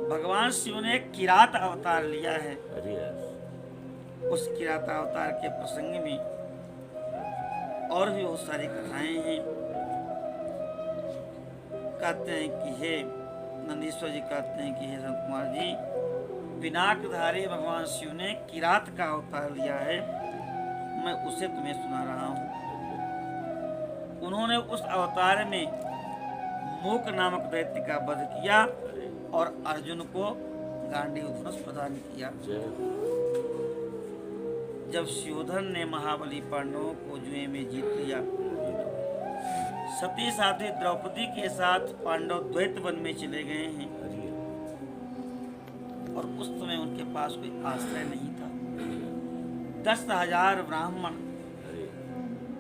भगवान शिव ने किरात अवतार लिया है। अरे यार, उस किरात अवतार के प्रसंग में और भी बहुत सारी कथाएं हैं। कहते हैं कि हे नंदीश्वर जी कहते हैं कि हे संत कुमार जी, पिनाकधारी भगवान शिव ने किरात का अवतार लिया है, मैं उसे तुम्हें सुना रहा हूँ। उन्होंने उस अवतार में मूक नामक दैत्य का वध किया और अर्जुन को गांडीव धनुष प्रदान किया। जय हो। जब शिवधन ने महाबली पांडवों को जुए में जीत लिया, सती साध्वी द्रौपदी के साथ पांडव द्वैत वन में चले गए हैं और उस समय उनके पास कोई आश्रय नहीं था। 10,000 ब्राह्मण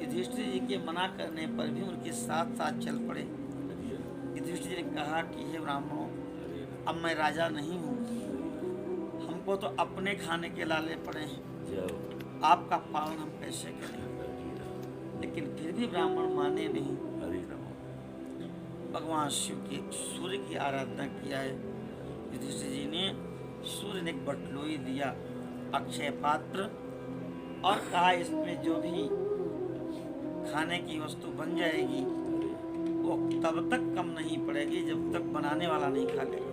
युधिष्ठिर जी के मना करने पर भी उनके साथ साथ चल पड़े। युधिष्ठिर जी ने कहा कि हे ब्राह्मणों, अब मैं राजा नहीं हूँ, हमको तो अपने खाने के लाले पड़े हैं, आपका पालन हम कैसे करें। लेकिन फिर भी ब्राह्मण माने नहीं। भगवान शिव के सूर्य की आराधना किया है। युधिष्ठिर जी ने सूर्य ने एक बटलोई दिया, अक्षय पात्र, और कहा इसमें जो भी खाने की वस्तु बन जाएगी वो तब तक कम नहीं पड़ेगी जब तक बनाने वाला नहीं खा लेगा।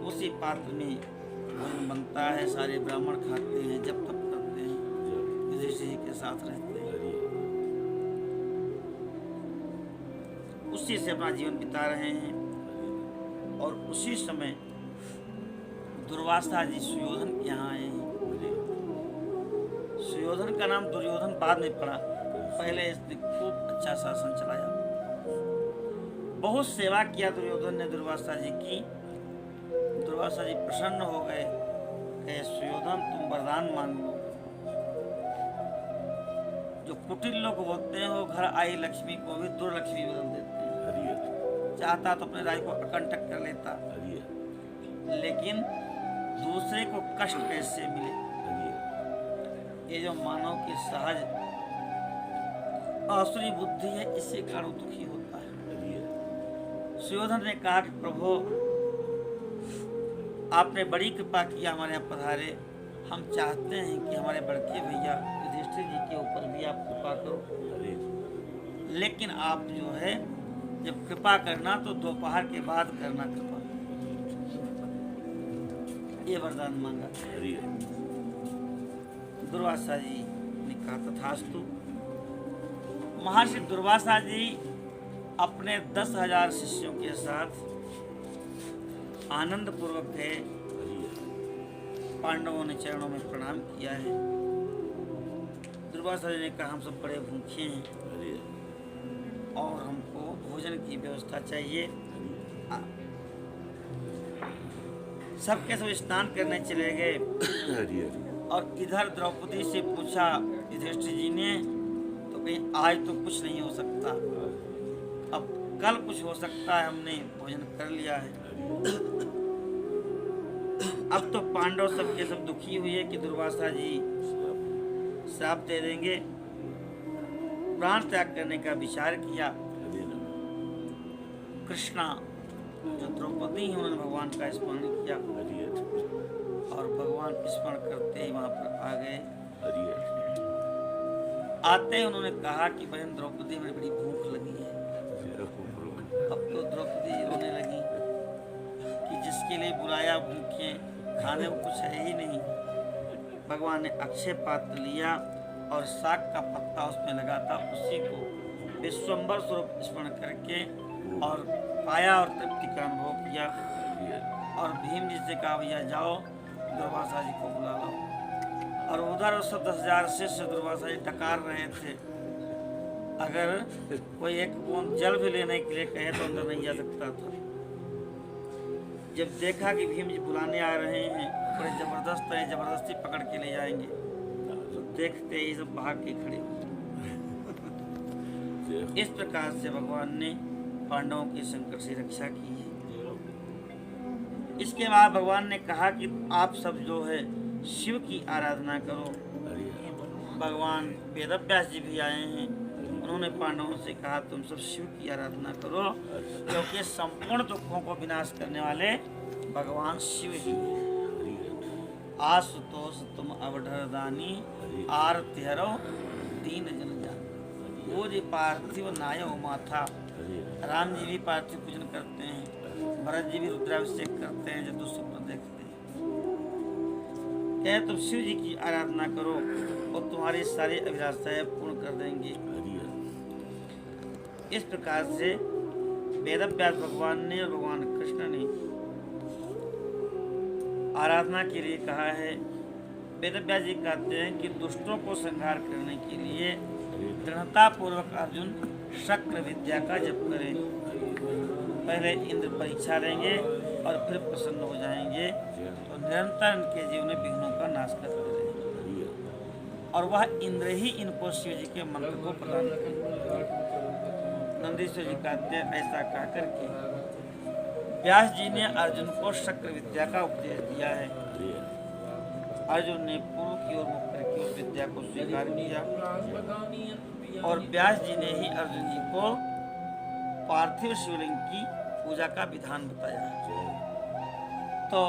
उसी पात्र में भोजन बनता है, सारे ब्राह्मण खाते हैं, जब तक करते हैं, युधिष्ठिर जी के साथ रहते हैं, उसी से अपना जीवन बिता रहे हैं। और उसी समय दुर्वासा जी सुयोधन के यहाँ आए हैं। सुयोधन का नाम दुर्योधन बाद में पड़ा, पहले इसने खूब अच्छा शासन चलाया, बहुत सेवा किया दुर्योधन ने दुर्वासा जी की। दुर्वासा जी प्रसन्न हो गए, कहे सुयोधन तुम वरदान मांग लो। जो कुटिल लोग होते हैं वो घर आई लक्ष्मी को भी दुर्लक्ष्मी बदल देते हैं। चाहता तो अपने राज को अकंटक कर लेता, लेकिन दूसरे को कष्ट कैसे मिले, ये जो मानव की सहज आसुरी बुद्धि है, इससे कारण दुखी होता है। सुयोधन ने कहा कि प्रभु आपने बड़ी कृपा किया, हमारे यहाँ पधारे, हम चाहते हैं कि हमारे बड़के भैया युधिष्ठिर जी के ऊपर भी आप कृपा करो, लेकिन आप जो है जब कृपा करना तो दोपहर के बाद करना कृपा। ये वरदान मांगा। दुर्वासा जी ने कहा तथास्तु। महर्षि दुर्वासा जी अपने 10,000 शिष्यों के साथ आनंद पूर्वक गए। पांडवों ने चरणों में प्रणाम किया है। दुर्वासा जी ने कहा हम सब बड़े भूखे हैं और हमको भोजन की व्यवस्था चाहिए। सबके सब स्नान करने चले गए और इधर द्रौपदी से पूछा युधिष्ठिर जी ने, तो कहीं आज तो कुछ नहीं हो सकता, अब कल कुछ हो सकता है, हमने भोजन कर लिया है। अब तो पांडव सबके सब दुखी हुए कि दुर्वासा जी श्राप दे देंगे। प्राण त्याग करने का विचार किया। कृष्णा जो द्रौपदी है उन्होंने भगवान का स्मरण किया और भगवान स्मरण करते ही वहां पर आ गए। आते ही उन्होंने कहा कि बहन द्रौपदी में बड़ी भूख लगी है। अब तो द्रौपदी रोने लगी कि जिसके लिए बुलाया भूखे, खाने को कुछ है ही नहीं। भगवान ने अक्षय पात्र लिया और साग का पत्ता उसमें लगा था, उसी को विश्वम्बर स्वरूप स्मरण करके और पाया और तृप्ति का अनुभव किया। और भीम जी से कहा भैया जाओ दुर्वासा जी को बुला लो। और उधर सब 10,000 शिष्य दुर्वासा जी टकार रहे थे, अगर कोई एक बूंद जल भी लेने के लिए कहे तो अंदर नहीं जा सकता था। जब देखा कि भीम जी बुलाने आ रहे हैं, बड़े जबरदस्त है, जबरदस्ती पकड़ के ले जाएंगे, तो देखते ही सब भाग के खड़े। इस प्रकार से भगवान ने पांडवों की संकट से रक्षा की है। इसके बाद भगवान ने कहा कि आप सब जो है शिव की आराधना करो। भगवान वेदव्यास जी भी आए हैं, उन्होंने पांडवों से कहा तुम सब शिव की आराधना करो, क्योंकि संपूर्ण दुखों को विनाश करने वाले भगवान शिव ही हैं। आशुतोष तुम अवढरदानी आरती हरो दीन जन जान। वो जी पार्थिव नायो माथा, राम जी भी पार्थिव पूजन करते हैं, भरत जी भी रुद्राभिषेक करते हैं जब दुष्प्र देखते हैं। क्या तुम शिव जी की आराधना करो और तुम्हारी सारी अभिलाषाएं पूर्ण कर देंगे। इस प्रकार से वेदव्यास भगवान ने और भगवान कृष्ण ने आराधना के लिए कहा है। वेदव्यास जी कहते हैं कि दुष्टों को संहार करने के लिए दृढ़ता पूर्वक अर्जुन शक्र विद्या का जप करें। पहले इंद्र परीक्षा लेंगे और फिर प्रसन्न हो जाएंगे, तो निरंतर इनके जीवन में विघ्नों का नाश करते रहेंगे और वह इंद्र ही इनको शिव जी के मंत्र को प्रदान करेंगे। नंदीश्वर जी कहते हैं ऐसा कहकर के व्यास जी ने अर्जुन को शक्र विद्या का उपदेश दिया है। अर्जुन ने पूर्व की ओर मुख करके उस विद्या को स्वीकार किया और व्यास जी ने ही अर्जुन जी को पार्थिव शिवलिंग की पूजा का विधान बताया। तो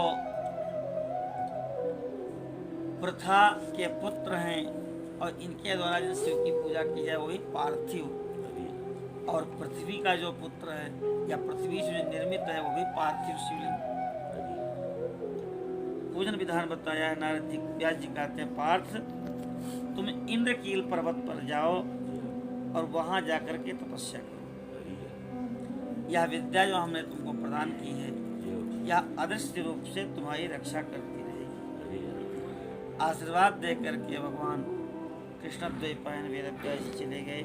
पृथा के पुत्र हैं और इनके द्वारा जिस शिव की पूजा की जाए वही पार्थिव, और पृथ्वी का जो पुत्र है या पृथ्वी से जो निर्मित है वो भी पार्थिव शिवलिंग। पूजन विधान बताया है। नारद जी व्यास जी कहते हैं पार्थ तुम इंद्रकील पर्वत पर जाओ और वहां जाकर के तपस्या करो। यह विद्या जो हमने तुमको प्रदान की है यह अदृश्य रूप से तुम्हारी रक्षा करती रहेगी। आशीर्वाद दे करके भगवान कृष्ण द्वैपायन वेदव्यास जी चले गए।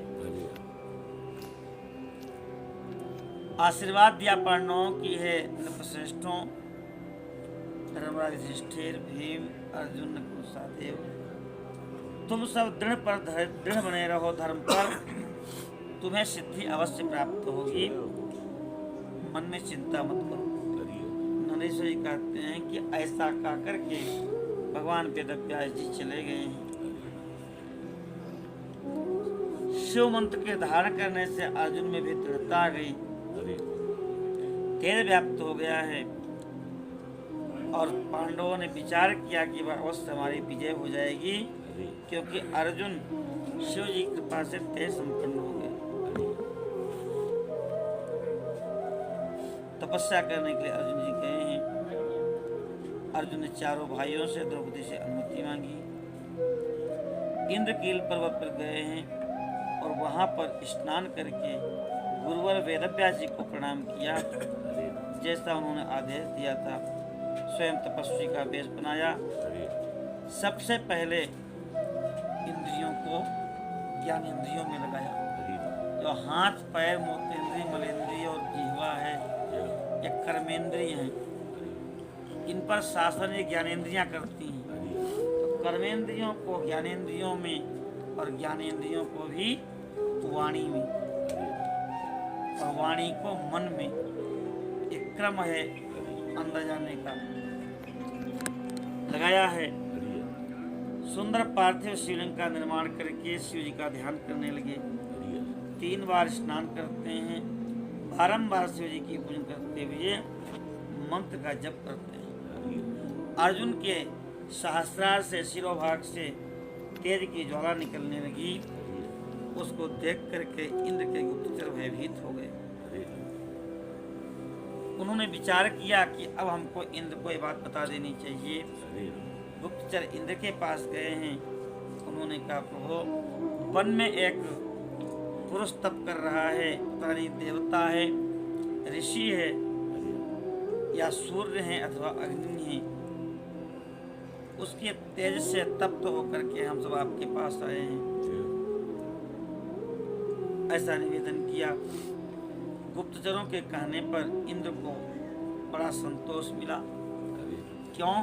आशीर्वाद दिया पांडवों की है नृपश्रेष्ठों, धर्मराज युधिष्ठिर, भीम, अर्जुन, कुरुसादेव, तुम सब दृढ़ बने रहो धर्म पर, तुम्हें सिद्धि अवश्य प्राप्त होगी, मन में चिंता मत करो। नरेश्वर जी कहते हैं कि ऐसा कह करके भगवान वेदव्यास जी चले गए हैं। शिव मंत्र के धारण करने से अर्जुन में भी दृढ़ता आ गई, तेज व्याप्त हो गया है और पांडवों ने विचार किया कि वह अवश्य हमारी विजय हो जाएगी, क्योंकि अर्जुन शिव जी की कृपा से तेज संपन्न हो गए। तपस्या करने के लिए अर्जुन जी गए हैं। अर्जुन ने चारों भाइयों से द्रौपदी से अनुमति मांगी। इंद्रकील पर्वत पर गए हैं और वहां पर स्नान करके गुरुवर वेदव्यास जी को प्रणाम किया, जैसा उन्होंने आदेश दिया था। स्वयं तपस्वी का वेश बनाया। सबसे पहले इंद्रियों को ज्ञानेंद्रियों में लगाया। जो हाथ, पैर, मोतेंद्रिय, मलेंद्रिय और जिह्वा है ये कर्मेंद्रिय हैं। इन पर शासन ये ज्ञानेंद्रियां करती हैं। तो कर्मेंद्रियों को ज्ञानेंद्रियों में और ज्ञानेंद्रियों को भी वाणी में और वाणी को मन में, एक क्रम है अंदर जाने का लगाया है। सुंदर पार्थिव शिवलिंग का निर्माण करके शिव जी का ध्यान करने लगे। 3 बार स्नान करते हैं, बारंबार शिव जी की पूजन करते हुए मंत्र का जप करते हैं। अर्जुन के सहस्रार से शिरोभाग से तेज की ज्वाला निकलने लगी। उसको देख करके इंद्र के गुप्तचर भयभीत हो गए। उन्होंने विचार किया कि अब हमको इंद्र को ये बात बता देनी चाहिए। गुप्तचर इंद्र के पास गए हैं। उन्होंने कहा प्रभु वन में एक पुरुष तप कर रहा है, पता नहीं देवता है, ऋषि है या सूर्य है अथवा अग्नि है, उसके तेज से तप्त होकर के हम सब आपके पास आए हैं। ऐसा निवेदन किया। गुप्तचरों के कहने पर इंद्र को बड़ा संतोष मिला। क्यों?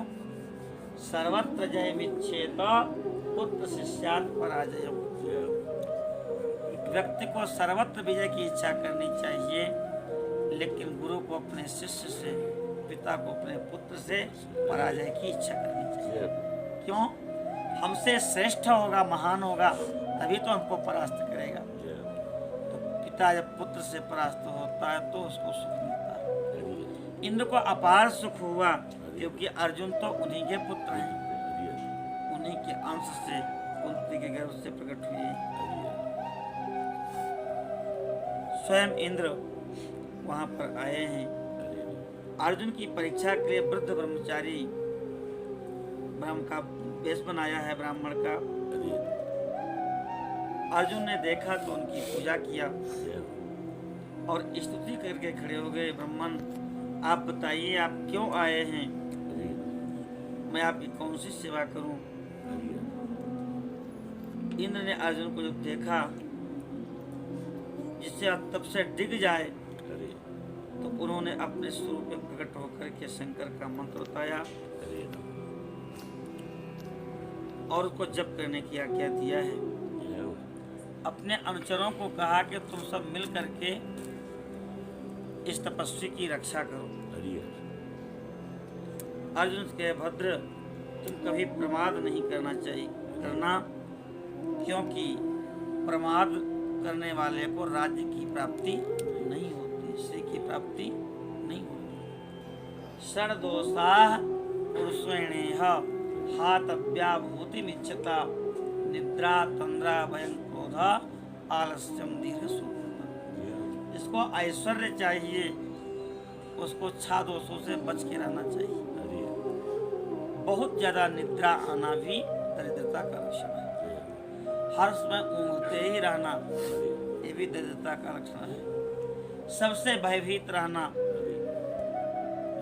सर्वत्र जय विच्छेद पुत्र शिष्यात् पराजय। व्यक्ति को सर्वत्र विजय की इच्छा करनी चाहिए, लेकिन गुरु को अपने शिष्य से, पिता को अपने पुत्र से पराजय की इच्छा करनी चाहिए। क्यों? हमसे श्रेष्ठ होगा, महान होगा, तभी तो हमको परास्त करेगा। पिता जब पुत्र से परास्त होता है तो उसको सुख मिलता है। इंद्र को अपार सुख हुआ क्योंकि अर्जुन तो उन्हीं के पुत्र हैं, उन्हीं के अंश से कुंती के गर्भ से प्रकट हुए। स्वयं इंद्र वहां पर आए हैं। अर्जुन की परीक्षा के लिए वृद्ध ब्रह्मचारी ब्राह्मण का वेश बनाया है, ब्राह्मण का। अर्जुन ने देखा तो उनकी पूजा किया और स्तुति करके खड़े हो गए। ब्राह्मण, आप बताइए आप क्यों आए हैं, मैं आपकी कौन सी सेवा करूं? इंद्र ने अर्जुन को जब देखा जिससे तब से डिग जाए, तो उन्होंने अपने स्वरूप में प्रकट होकर के शंकर का मंत्र बताया और उसको जप करने की आज्ञा दिया है। अपने अनुचरों को कहा कि तुम सब मिल करके इस तपस्वी की रक्षा करो। अर्जुन के भद्र, तुम कभी प्रमाद नहीं करना, क्योंकि प्रमाद करने वाले को राज्य की प्राप्ति नहीं होती, श्री की प्राप्ति नहीं होती। षड्दोषा पुरुषेणेह हातव्याभूतिमिच्छता निद्रा तंद्रा भयं क्रोध आलस्यम दीर्घ सुख। इसको ऐश्वर्य चाहिए, उसको 6 दोषों से बच के रहना चाहिए। बहुत ज्यादा निद्रा आना भी दरिद्रता का लक्षण है। हर समय ऊँघते ही रहना ये भी दरिद्रता का लक्षण है। सबसे भयभीत रहना,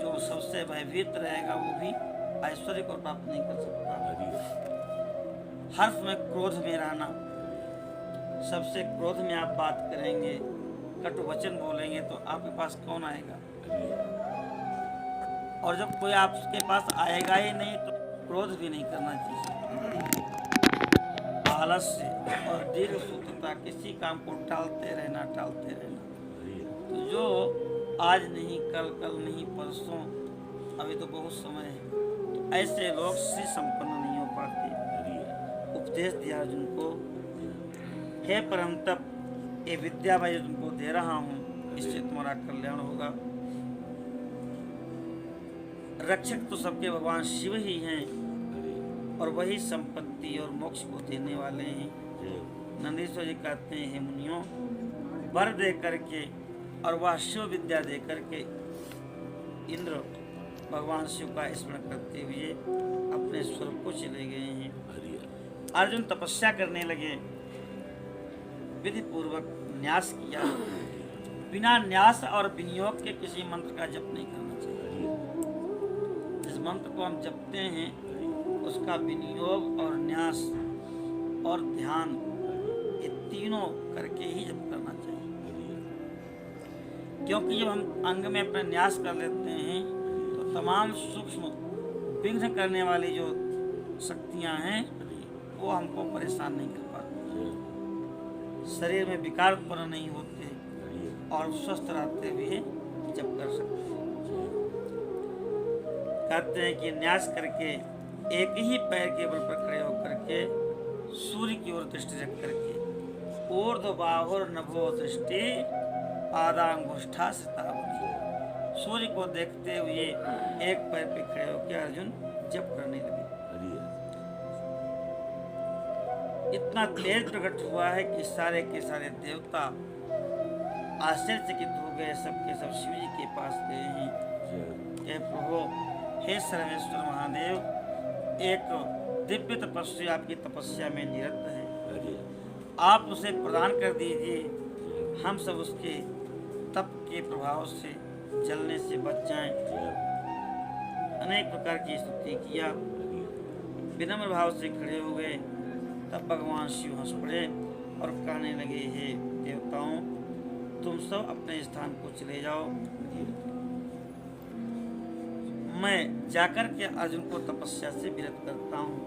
जो सबसे भयभीत रहेगा वो भी ऐश्वर्य को प्राप्त नहीं कर सकता। हर समय क्रोध में रहना, सबसे क्रोध में आप बात करेंगे, कटु वचन बोलेंगे तो आपके पास कौन आएगा? और जब कोई आपके पास आएगा ही नहीं तो क्रोध भी नहीं करना चाहिए। आलस्य और दीर्घ सूत्रता, किसी काम को टालते रहना। तो जो आज नहीं, कल नहीं, परसों, अभी तो बहुत समय है, तो ऐसे लोग श्री संपन्न नहीं हो पाते। उपदेश दिया अर्जुन को, हे परम तप, ये विद्या मैं जो तुमको दे रहा हूँ, इससे तुम्हारा कल्याण होगा। रक्षक तो सबके भगवान शिव ही हैं और वही संपत्ति और मोक्ष को देने वाले हैं। नंदीश्वर जी कहते हैं, हे मुनियों, वर दे करके और वह शिव विद्या दे करके इंद्र भगवान शिव का स्मरण करते हुए अपने स्वरूप को चले गए हैं। अर्जुन तपस्या करने लगे, विधि पूर्वक न्यास किया। बिना न्यास और विनियोग के किसी मंत्र का जप नहीं करना चाहिए। जिस मंत्र को हम जपते हैं उसका विनियोग और न्यास और ध्यान, ये तीनों करके ही जप करना चाहिए। क्योंकि जब हम अंग में अपना न्यास कर लेते हैं तो तमाम सूक्ष्म विघ्न करने वाली जो शक्तियां हैं वो हमको परेशान नहीं कर पाती, शरीर में विकार उत्पन्न नहीं होते और स्वस्थ रहते हुए जप कर सकते हैं। कहते हैं कि न्यास करके एक ही पैर के बल पर खड़े होकर के सूर्य की ओर दृष्टि रख करके ऊर्ध्व बाहुर नभो दृष्टि पादांगुष्ठा सितावनी, सूर्य को देखते हुए एक पैर पे खड़े होकर अर्जुन जप करने लगे। इतना तेज प्रकट हुआ है कि सारे के सारे देवता आश्चर्यचकित हो गए, सबके सब शिव जी के पास गए हैं। हे प्रभु, हे सर्वेश्वर महादेव, एक दिव्य तपस्वी आपकी तपस्या में निरत है, आप उसे प्रदान कर दीजिए, हम सब उसके तप के प्रभाव से जलने से बच जाएं। अनेक प्रकार की स्तुति किया, विनम्र भाव से खड़े हो गए। तब भगवान शिव हंस पड़े और कहने लगे, हे देवताओं, तुम सब अपने स्थान को चले जाओ, मैं जाकर के अर्जुन को तपस्या से विरत करता हूँ।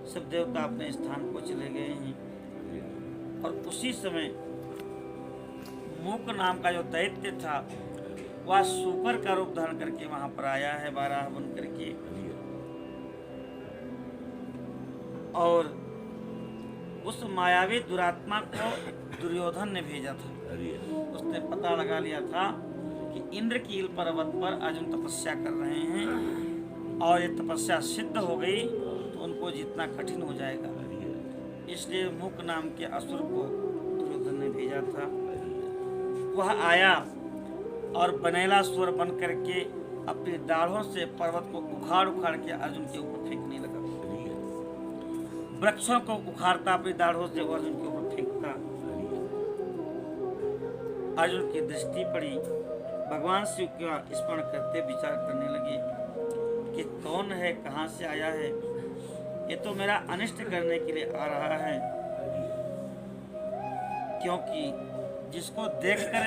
सब देवता अपने स्थान को चले गए हैं और उसी समय मूक नाम का जो दैत्य था वह सूकर का रूप धारण करके वहां पर आया है, बारह बन करके, और उस मायावी दुरात्मा को दुर्योधन ने भेजा था। उसने पता लगा लिया था कि इंद्रकील पर्वत पर अर्जुन तपस्या कर रहे हैं और ये तपस्या सिद्ध हो गई तो उनको जीतना कठिन हो जाएगा। इसलिए मुक नाम के असुर को दुर्योधन ने भेजा था। वह आया और बनेला स्वर बन करके अपनी दाढ़ों से पर्वत को उखाड़ उखाड़ के अर्जुन के ऊपर फेंकने लगा। वृक्षों को उखाड़ता अपनी दाढ़ों से अर्जुन के ऊपर फेंकता। अर्जुन की दृष्टि पड़ी, भगवान शिव का स्मरण करते विचार करने लगे कि कौन है, कहाँ से आया है, ये तो मेरा अनिष्ट करने के लिए आ रहा है। क्योंकि जिसको देख कर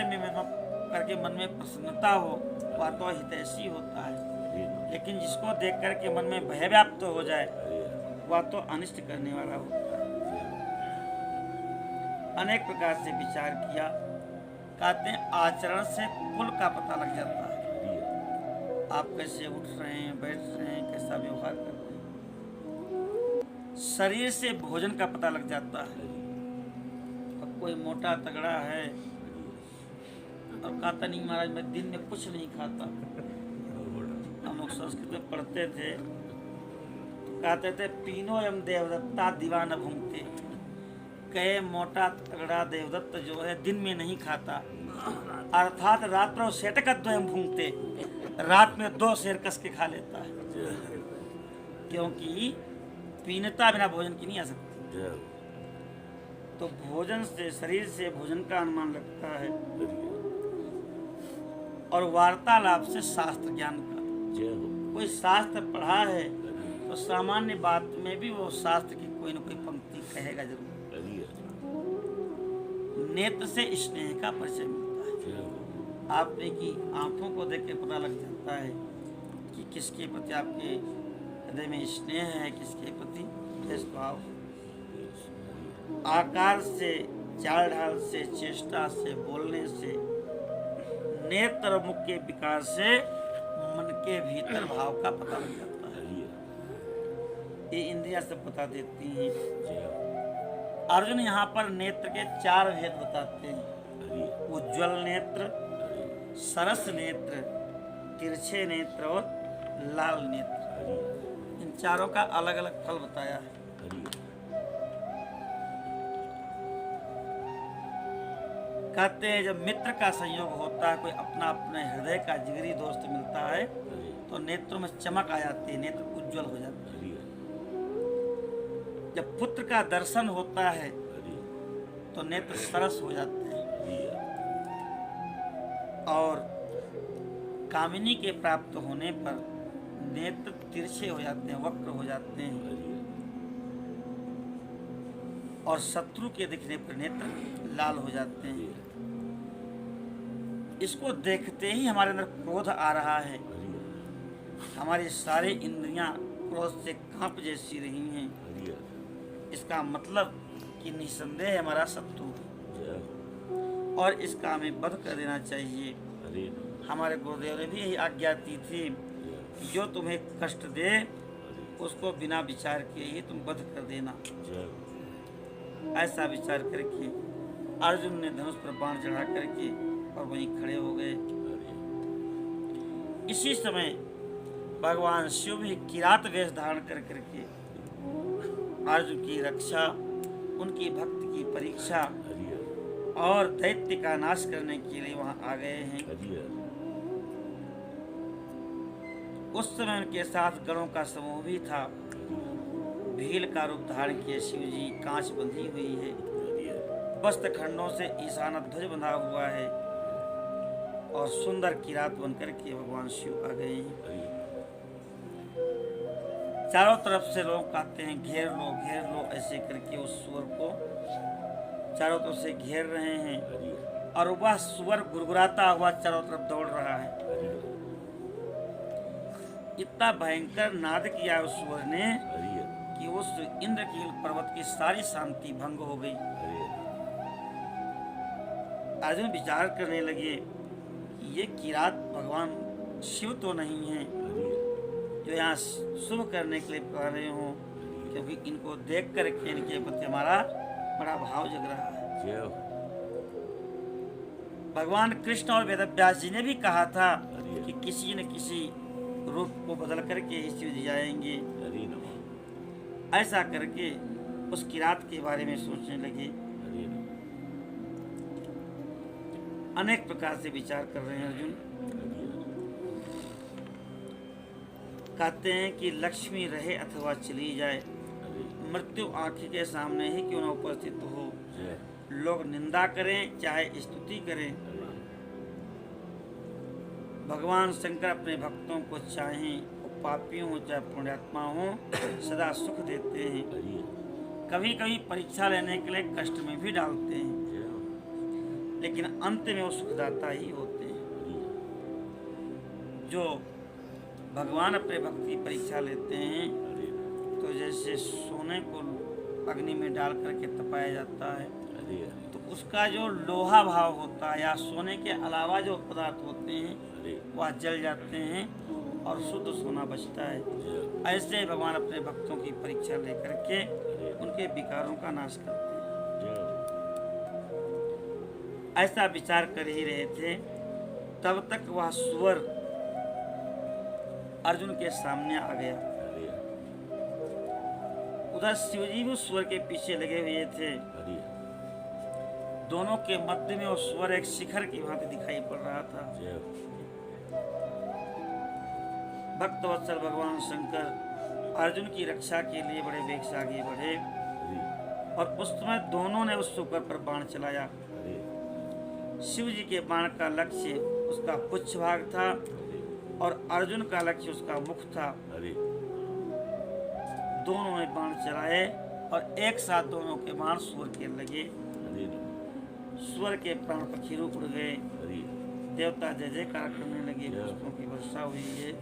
करके मन में प्रसन्नता हो वह तो हितैषी होता है, लेकिन जिसको देख करके मन में भय व्याप्त हो जाए वह तो अनिष्ट करने वाला होता है। अनेक प्रकार से विचार किया। कहते हैं आचरण से कुल का पता लग जाता है। आप कैसे उठ रहे हैं, बैठ रहे हैं, कैसा व्यवहार करते हैं। शरीर से भोजन का पता लग जाता है। अब कोई मोटा तगड़ा है और कहता नहीं महाराज मैं दिन में कुछ नहीं खाता। हम लोग संस्कृत में पढ़ते थे, कहते थे पीनो एवं देवदत्ता दीवान भूंगते। कहे मोटा तगड़ा देवदत्त जो है दिन में नहीं खाता, अर्थात रात्रों सेटकद्वयम भूंगते, रात में 2 शेर कस के खा लेता है। क्योंकि पीनता बिना भोजन की नहीं आ सकती। तो भोजन से, शरीर से भोजन का अनुमान लगता है और वार्तालाप से शास्त्र ज्ञान का। कोई शास्त्र पढ़ा है तो सामान्य बात में भी वो शास्त्र की कोई न कोई पंक्ति कहेगा जरूर। नेत्र से स्नेह का परिचय मिलता है। आपने की आंखों को देख के पता लग जाता है कि किसके प्रति आपके हृदय में स्नेह है, किसके प्रति द्वेष भाव। आकार से, चाल ढाल से, चेष्टा से, बोलने से, नेत्र और मुख के विकार से मन के भीतर भाव का पता लग जाता है। ये इंद्रियां सब बता देती हैं। अर्जुन यहाँ पर नेत्र के 4 भेद बताते हैं। उज्ज्वल नेत्र, सरस नेत्र, तिरछे नेत्र और लाल नेत्र। इन चारों का अलग अलग फल बताया है। कहते हैं जब मित्र का संयोग होता है, कोई अपना अपने हृदय का जिगरी दोस्त मिलता है तो नेत्रों में चमक आ जाती है, नेत्र उज्ज्वल हो जाते हैं। जब पुत्र का दर्शन होता है तो नेत्र सरस हो जाते हैं और कामिनी के प्राप्त होने पर नेत्र तिरछे हो जाते हैं, वक्र हो जाते हैं और शत्रु के दिखने पर नेत्र लाल हो जाते हैं। इसको देखते ही हमारे अंदर क्रोध आ रहा है। हमारी सारी इंद्रियां क्रोध से कांप जैसी रही हैं। इसका मतलब कि निसंदेह हमारा शत्रु और इसका हमें वध कर देना चाहिए। हमारे गुरुदेव ने भी यही आज्ञा दी थी, जो तुम्हें कष्ट दे उसको बिना विचार किए ही तुम वध कर देना। ऐसा विचार करके अर्जुन ने धनुष पर बाण चढ़ा करके और वहीं खड़े हो गए। इसी समय भगवान शिव भी किरात वेश धारण कर करके अर्जुन की रक्षा, उनकी भक्ति की परीक्षा और दैत्य का नाश करने के लिए वहां आ गए हैं। उस समय उनके साथ गणों का समूह भी था। भील का रूप धारण किए शिव जी, कांच बंधी हुई है, वस्त्र खंडों से ईशाना ध्वज बंधा हुआ है और सुंदर किरात बनकर के भगवान शिव आ गए हैं। चारों तरफ से लोग कहते हैं घेर लो, ऐसे करके उस सुअर को चारों तरफ से घेर रहे हैं और वह सुअर गुरगुराता हुआ चारों तरफ दौड़ रहा है। इतना भयंकर नाद किया उस सुअर ने कि उस इंद्रकील पर्वत की सारी शांति भंग हो गई। अर्जुन विचार करने लगे, ये किरात भगवान शिव तो नहीं है जो यहाँ शुभ करने के लिए कह रहे हो, क्योंकि इनको देख करके इनके प्रति हमारा बड़ा भाव जग रहा है। जय हो। भगवान कृष्ण और वेदव्यास जी ने भी कहा था हरि कि किसी न किसी रूप को बदल करके ही शिव जी आएंगे। हरि नमः। ऐसा करके उस किरात के बारे में सोचने लगे। हरि नमः। अनेक प्रकार से विचार कर रहे हैं अर्जुन। हरि कहते हैं कि लक्ष्मी रहे अथवा चली जाए, हरि मृत्यु आंखी के सामने ही क्यों न उपस्थित हो, जय लोग निंदा करें चाहे स्तुति करें, हरि भगवान शंकर अपने भक्तों को चाहे वो पापी हो चाहे पुण्यात्मा हो सदा सुख देते हैं। हरि कभी कभी परीक्षा लेने के लिए कष्ट में भी डालते हैं, जय हो। लेकिन अंत में वो सुखदाता ही होते हैं। हरि जो भगवान अपने भक्त की परीक्षा लेते हैं हरि तो जैसे सोने को अग्नि में डाल करके तपाया जाता है हरि तो उसका जो लोहा भाव होता है या सोने के अलावा जो पदार्थ होते हैं हरि वह जल जाते हैं और शुद्ध सोना बचता है। जय हो। ऐसे ही भगवान अपने भक्तों की परीक्षा लेकर के हरि उनके विकारों का नाश करते हैं। जय हो। ऐसा विचार कर ही रहे थे, तब तक वह सुअर अर्जुन के सामने आ गया। हरि उधर शिवजी भी उस सुअर के पीछे लगे हुए थे। हरि दोनों के मध्य में वो सुअर एक शिखर की भांति दिखाई पड़ रहा था। जय हो। भक्तवत्सल भगवान शंकर अर्जुन की रक्षा के लिए बड़े वेग से आगे बढ़े हरि और उस समय दोनों ने उस सुअर पर बाण चलाया। हरि शिव जी के बाण का लक्ष्य उसका पुच्छ भाग था और अर्जुन का लक्ष्य उसका मुख था। हरि दोनों ने बाण चलाए और एक साथ दोनों के बाण सुअर के लगे। हरि नमः। सुअर के प्राण पक्षी उड़ गए। हरि देवता जय जयकार करने लगे, पुष्पों की वर्षा हुई है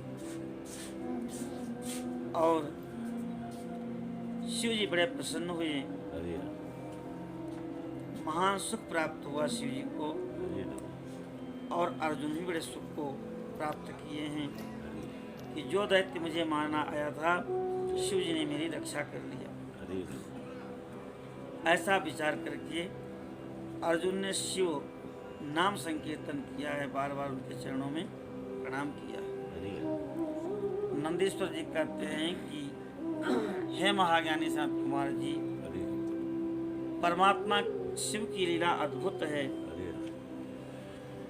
और शिव जी बड़े प्रसन्न हुए। हरि महान सुख प्राप्त हुआ शिव जी को हरि नमः। और अर्जुन भी बड़े सुख को प्राप्त किए हैं हरि कि जो दैत्य मुझे मारना आया था शिव जी ने मेरी रक्षा कर लिया। हरि ऐसा विचार करके अर्जुन ने शिव नाम संकीर्तन किया है, बार बार उनके चरणों में प्रणाम किया। हरि नंदीश्वर जी कहते हैं कि हे महाज्ञानी संत कुमार जी, हरि परमात्मा शिव की लीला अद्भुत है। हरि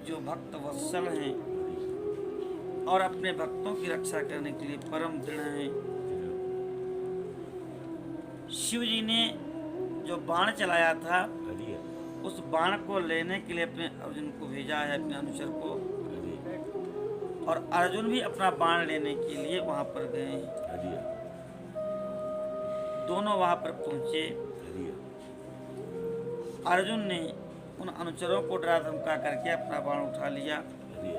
जो भक्त वत्सल हैं और अपने भक्तों की रक्षा करने के लिए परम दृढ़ हैं। शिव जी ने जो बाण चलाया था हरि उस बाण को लेने के लिए अपने अर्जुन को भेजा है, अपने अनुचर को, हरि और अर्जुन भी अपना बाण लेने के लिए वहां पर गए हैं। हरि दोनों वहां पर पहुंचे। हरि अर्जुन ने उन अनुचरों को डरा धमका करके अपना बाण उठा लिया हरि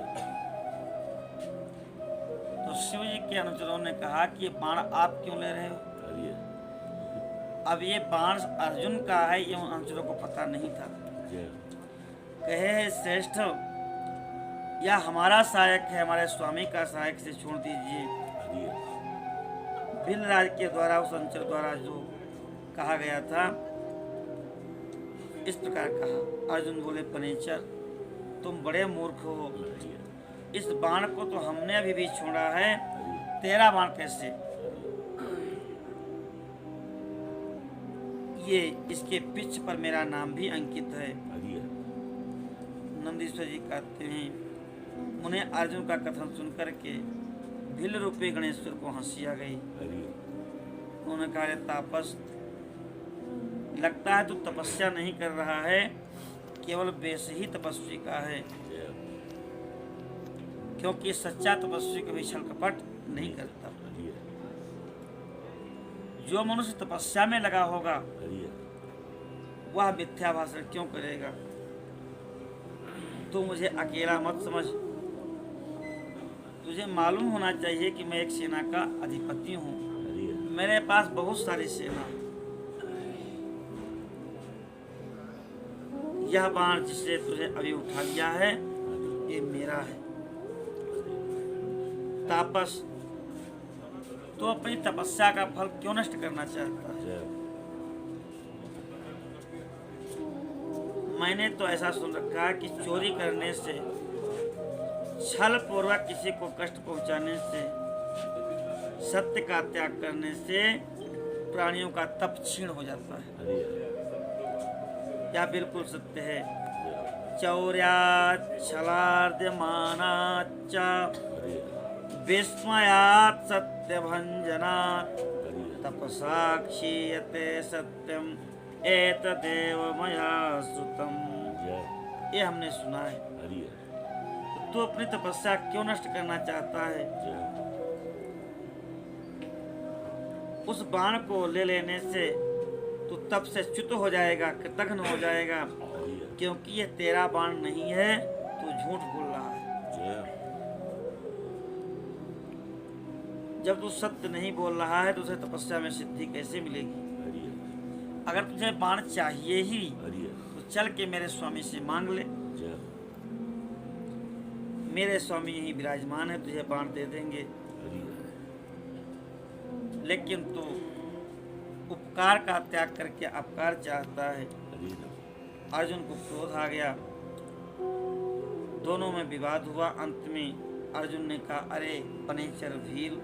तो शिव जी के अनुचरों ने कहा कि ये बाण आप क्यों ले रहे हो? हरि अब ये बाण अर्जुन का है, ये उन अनुचरों को पता नहीं था। जय कहे हे श्रेष्ठ, यह हमारा सहायक है, हमारे स्वामी का सहायक से छोड़ दीजिए। हरि भीलराज के द्वारा उस अनुचर द्वारा जो कहा गया था इस प्रकार कहा। अर्जुन बोले पनेचर, तुम बड़े मूर्ख हो, हरि इस बाण को तो हमने अभी भी छोड़ा है, हरि तेरा बाण कैसे? ये इसके पिछ पर मेरा नाम भी अंकित है। हरि नंदीश्वर जी कहते हैं उन्हें अर्जुन का कथन सुनकर के भील रूपी गणेश्वर को हंसी आ गई। हरि उन्होंने कहा "रे तापस, लगता है तू तपस्या नहीं कर रहा है, केवल वेश ही तपस्वी का है, जय क्योंकि सच्चा तपस्वी कभी छल कपट नहीं करता। हरि जो मनुष्य तपस्या में लगा होगा हरि वह मिथ्या भाषण क्यों करेगा? तू मुझे अकेला मत समझ, तुझे मालूम होना चाहिए कि मैं एक सेना का अधिपति हूँ, हरि मेरे पास बहुत सारी सेना। यह बाण जिसे तुझे अभी उठा लिया है ये मेरा है। तापस, तो अपनी तपस्या का फल क्यों नष्ट करना चाहता है? जय मैंने तो ऐसा सुन रखा है कि चोरी करने से, छल पूर्वक किसी को कष्ट पहुंचाने से, सत्य का त्याग करने से प्राणियों का तप क्षीण हो जाता है। यह बिल्कुल सत्य है। चौर्यात् छलार्द्यमानाच्च विस्मयात् सत्यभञ्जनात् तपसा क्षीयते सत्यम एतदेव मया श्रुतम। ये हमने सुना है। तो तू अपनी तपस्या क्यों नष्ट करना चाहता है? उस बाण को ले लेने से तू तप से च्युत हो जाएगा, कृतघ्न हो जाएगा, क्योंकि ये तेरा बाण नहीं है, तू झूठ बोल रहा है। जब तू सत्य नहीं बोल रहा है तो उसे तपस्या में सिद्धि कैसे मिलेगी? अगर तुझे बाण चाहिए ही तो चल के मेरे स्वामी से मांग ले। मेरे स्वामी यही विराजमान है, तुझे बाण दे देंगे। लेकिन तू उपकार का त्याग करके अपकार चाहता है। अर्जुन को क्रोध आ गया, दोनों में विवाद हुआ। अंत में अर्जुन ने कहा, अरे पनेचर भील,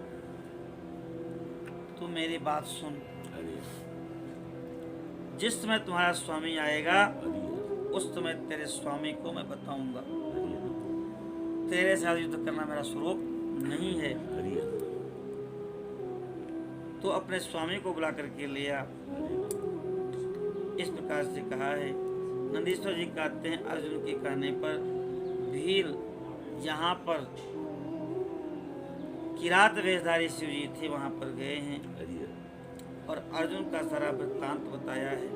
तू मेरी बात सुन। जिस समय तुम्हारा स्वामी आएगा उस समय तेरे स्वामी को मैं बताऊंगा। तेरे साथ युद्ध करना मेरा स्वरूप नहीं है। तो अपने स्वामी को बुला करके लिया। इस प्रकार से कहा है। नंदीश्वर जी कहते हैं, अर्जुन के कहने पर भील जहाँ पर किरात वेशधारी शिव जी थे वहाँ पर गए हैं और अर्जुन का सारा वृत्तांत बताया है।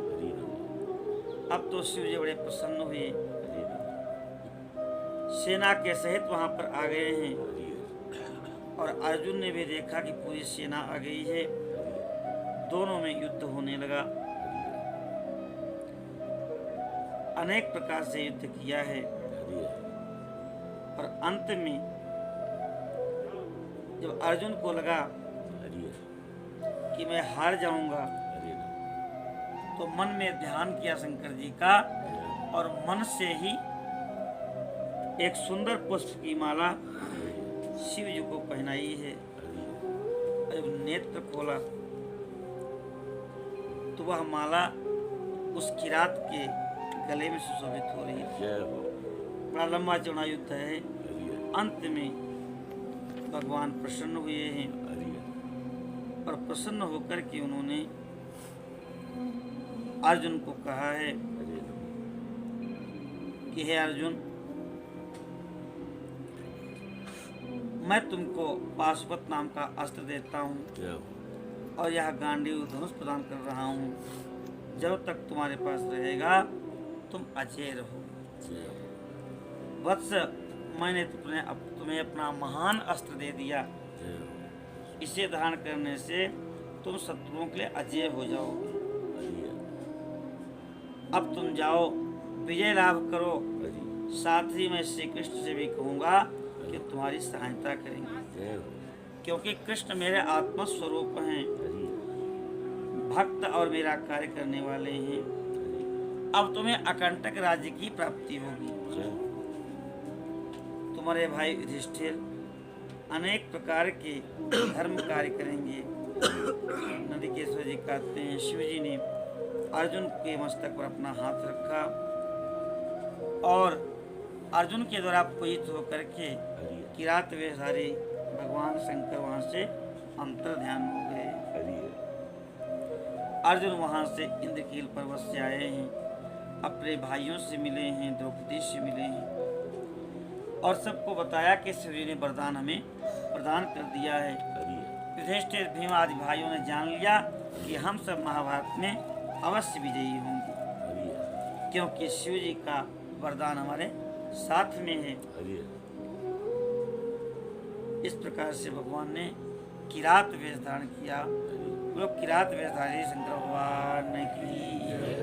अब तो शिव जी बड़े प्रसन्न हुए, सेना के सहित वहाँ पर आ गए हैं और अर्जुन ने भी देखा कि पूरी सेना आ गई है। दोनों में युद्ध होने लगा। अनेक प्रकार से युद्ध किया है और अंत में जब अर्जुन को लगा कि मैं हार जाऊंगा तो मन में ध्यान किया शंकर जी का और मन से ही एक सुंदर पुष्प की माला शिव जी को पहनाई है। जब नेत्र खोला तो वह माला उस किरात के गले में सुशोभित हो रही है। बड़ा लंबा चौड़ा युद्ध है। अंत में भगवान प्रसन्न हुए हैं और प्रसन्न होकर के उन्होंने अर्जुन को कहा है कि हे अर्जुन, मैं तुमको पाशुपत नाम का अस्त्र देता हूँ और यह गांडीव धनुष प्रदान कर रहा हूँ। जब तक तुम्हारे पास रहेगा तुम अजय रहो। वत्स, मैंने तुम्हें अपना महान अस्त्र दे दिया। इसे धारण करने से तुम शत्रुओं के लिए अजय हो जाओगे। अब तुम जाओ, विजय लाभ करो। साथ ही मैं श्री कृष्ण से भी कहूँगा कि तुम्हारी सहायता करेंगे, क्योंकि कृष्ण मेरे आत्मा स्वरूप हैं, भक्त और मेरा कार्य करने वाले हैं। अब तुम्हें अकंटक राज्य की प्राप्ति होगी। तुम्हारे भाई युधिष्ठिर अनेक प्रकार के धर्म कार्य करेंगे। नंदीकेश्वर जी कहते हैं, शिव जी ने अर्जुन के मस्तक पर अपना हाथ रखा और अर्जुन के द्वारा पूजित होकर के किरात वेशधारी भगवान शंकर वहां से अंतर ध्यान हो गए। अर्जुन वहां से इंद्रकील पर्वत से आए हैं, अपने भाइयों से मिले हैं, द्रौपदी से मिले हैं और सबको बताया कि शिव जी ने वरदान हमें प्रदान कर दिया है। युधिष्ठिर, भीम आदि भाइयों ने जान लिया कि हम सब महाभारत में अवश्य विजयी होंगे, क्योंकि शिव जी का वरदान हमारे साथ में है। इस प्रकार से भगवान ने किरात वेश धारण किया। लोग किरात वेश धारी शंकर भगवान की